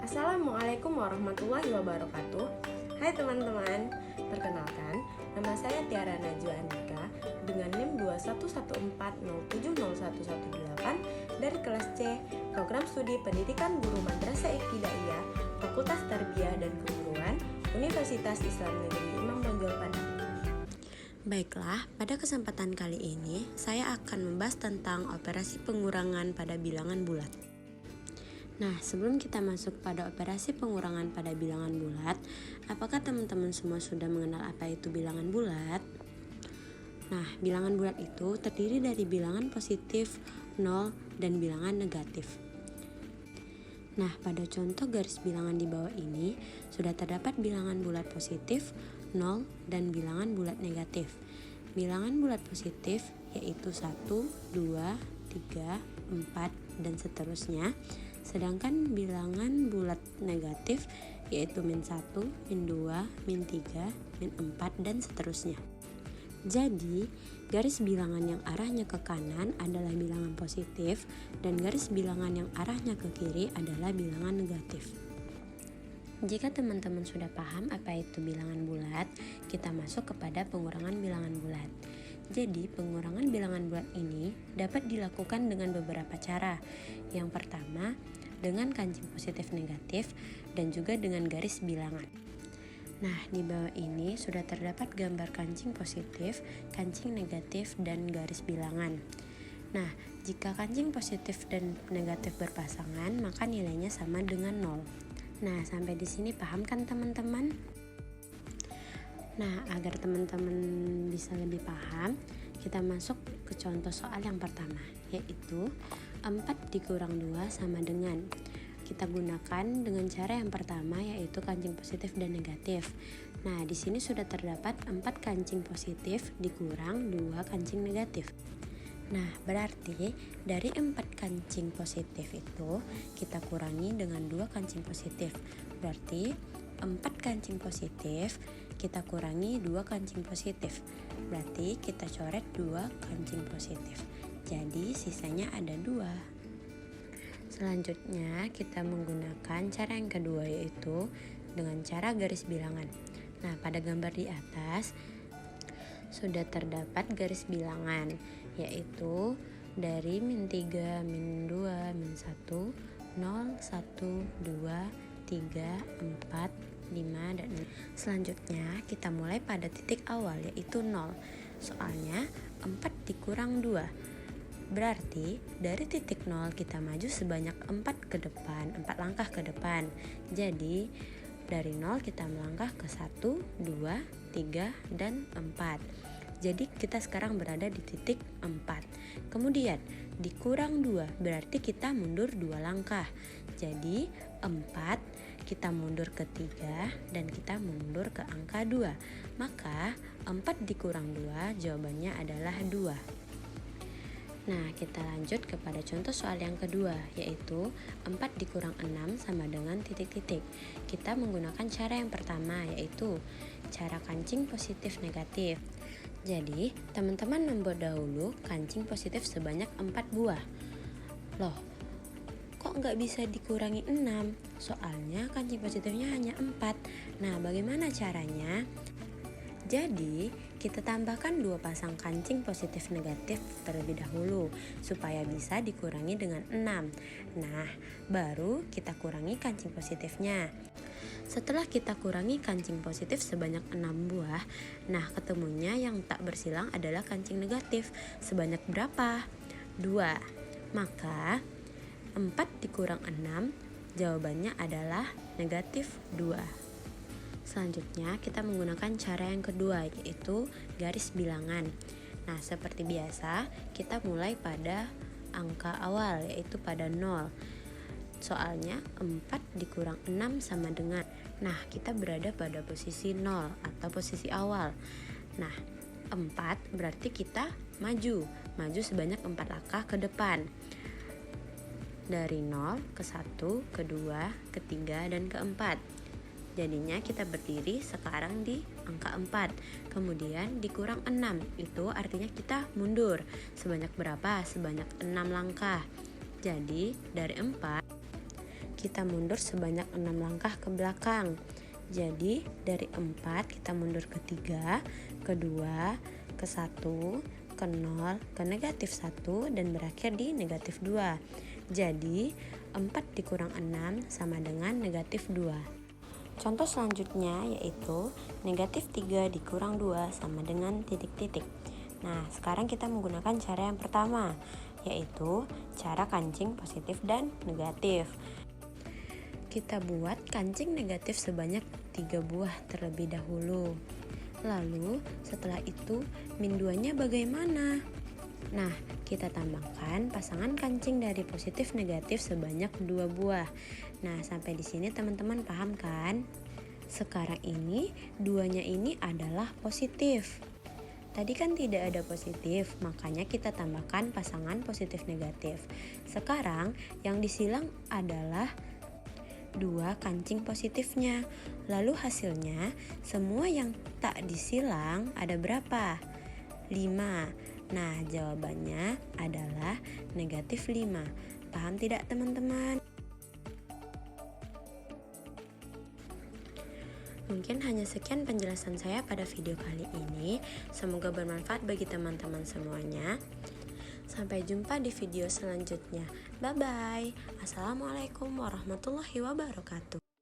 Assalamualaikum warahmatullahi wabarakatuh. Hai teman-teman, perkenalkan, nama saya Tiara Najwa Andika dengan NIM 2114070118 dari kelas C, Program Studi Pendidikan Guru Madrasah Ibtidaiyah, Fakultas Tarbiyah dan Keguruan, Universitas Islam Negeri Imam Bonjol Padang. Baiklah, pada kesempatan kali ini saya akan membahas tentang operasi pengurangan pada bilangan bulat. Nah, sebelum kita masuk pada operasi pengurangan pada bilangan bulat, apakah teman-teman semua sudah mengenal apa itu bilangan bulat? Nah, bilangan bulat itu terdiri dari bilangan positif, 0, dan bilangan negatif. Nah, pada contoh garis bilangan di bawah ini, sudah terdapat bilangan bulat positif, 0, dan bilangan bulat negatif. Bilangan bulat positif yaitu 1, 2, 3, 4, dan seterusnya. Sedangkan bilangan bulat negatif yaitu min 1, min 2, min 3, min 4, dan seterusnya. Jadi, garis bilangan yang arahnya ke kanan adalah bilangan positif dan garis bilangan yang arahnya ke kiri adalah bilangan negatif. Jika teman-teman sudah paham apa itu bilangan bulat, kita masuk kepada pengurangan bilangan bulat. Jadi, pengurangan bilangan bulat ini dapat dilakukan dengan beberapa cara. Yang pertama, dengan kancing positif negatif dan juga dengan garis bilangan. Nah, di bawah ini sudah terdapat gambar kancing positif, kancing negatif, dan garis bilangan. Nah, jika kancing positif dan negatif berpasangan, maka nilainya sama dengan 0. Nah, sampai di sini paham kan teman-teman? Nah, agar teman-teman bisa lebih paham, kita masuk ke contoh soal yang pertama, yaitu 4 dikurang 2 sama dengan. Kita gunakan dengan cara yang pertama, yaitu kancing positif dan negatif. Nah, di sini sudah terdapat 4 kancing positif dikurang 2 kancing negatif. Nah, berarti dari 4 kancing positif itu kita kurangi dengan 2 kancing positif. Berarti 4 kancing positif kita kurangi 2 kancing positif. Berarti kita coret 2 kancing positif. Jadi sisanya ada 2. Selanjutnya kita menggunakan cara yang kedua, yaitu dengan cara garis bilangan. Nah, pada gambar di atas sudah terdapat garis bilangan, yaitu dari min 3, min 2, min 1, 0, 1, 2, 3, 4, 5, dan 6. Selanjutnya kita mulai pada titik awal, yaitu 0. Soalnya 4 dikurang 2. Berarti dari titik 0 kita maju sebanyak 4 ke depan, 4 langkah ke depan. Jadi dari 0 kita melangkah ke 1, 2, 3, dan 4. Jadi kita sekarang berada di titik 4. Kemudian dikurang 2 berarti kita mundur 2 langkah. Jadi 4 kita mundur ke 3 dan kita mundur ke angka 2. Maka 4 dikurang 2 jawabannya adalah 2. Nah, kita lanjut kepada contoh soal yang kedua, yaitu 4 dikurang 6 sama dengan titik-titik. Kita menggunakan cara yang pertama, yaitu cara kancing positif negatif. Jadi, teman-teman membuat dahulu kancing positif sebanyak 4 buah. Loh, kok nggak bisa dikurangi 6? Soalnya kancing positifnya hanya 4. Nah, bagaimana caranya? Jadi, kita tambahkan 2 pasang kancing positif negatif terlebih dahulu supaya bisa dikurangi dengan 6. Nah, baru kita kurangi kancing positifnya. Setelah kita kurangi kancing positif sebanyak 6 buah, nah ketemunya yang tak bersilang adalah kancing negatif. Sebanyak berapa? 2. Maka 4 dikurang 6 jawabannya adalah negatif 2. Selanjutnya kita menggunakan cara yang kedua, yaitu garis bilangan. Nah, seperti biasa kita mulai pada angka awal, yaitu pada 0. Soalnya 4 dikurang 6 sama dengan. Nah, kita berada pada posisi 0 atau posisi awal. Nah, 4 berarti kita maju sebanyak 4 langkah ke depan. Dari 0 ke 1, ke 2, ke 3, dan ke 4. Jadinya kita berdiri sekarang di angka 4. Kemudian dikurang 6. Itu artinya kita mundur. Sebanyak berapa? Sebanyak 6 langkah. Jadi dari 4 kita mundur sebanyak 6 langkah ke belakang. Jadi dari 4 kita mundur ke 3, ke 2, ke 1, ke 0, ke negatif 1, dan berakhir di negatif 2. Jadi 4 dikurang 6 sama dengan negatif 2. Contoh selanjutnya yaitu negatif 3 dikurang 2 sama dengan titik-titik. Nah, sekarang kita menggunakan cara yang pertama, yaitu cara kancing positif dan negatif. Kita buat kancing negatif sebanyak 3 buah terlebih dahulu. Lalu setelah itu min 2-nya bagaimana? Nah, kita tambahkan pasangan kancing dari positif negatif sebanyak 2 buah. Nah, sampai di sini teman-teman paham kan? Sekarang ini 2-nya ini adalah positif. Tadi kan tidak ada positif, makanya kita tambahkan pasangan positif negatif. Sekarang yang disilang adalah 2 kancing positifnya. Lalu hasilnya semua yang tak disilang ada berapa? 5. Nah, jawabannya adalah negatif 5. Paham tidak teman-teman? Mungkin hanya sekian penjelasan saya pada video kali ini. Semoga bermanfaat bagi teman-teman semuanya. Sampai jumpa di video selanjutnya. Bye-bye. Assalamualaikum warahmatullahi wabarakatuh.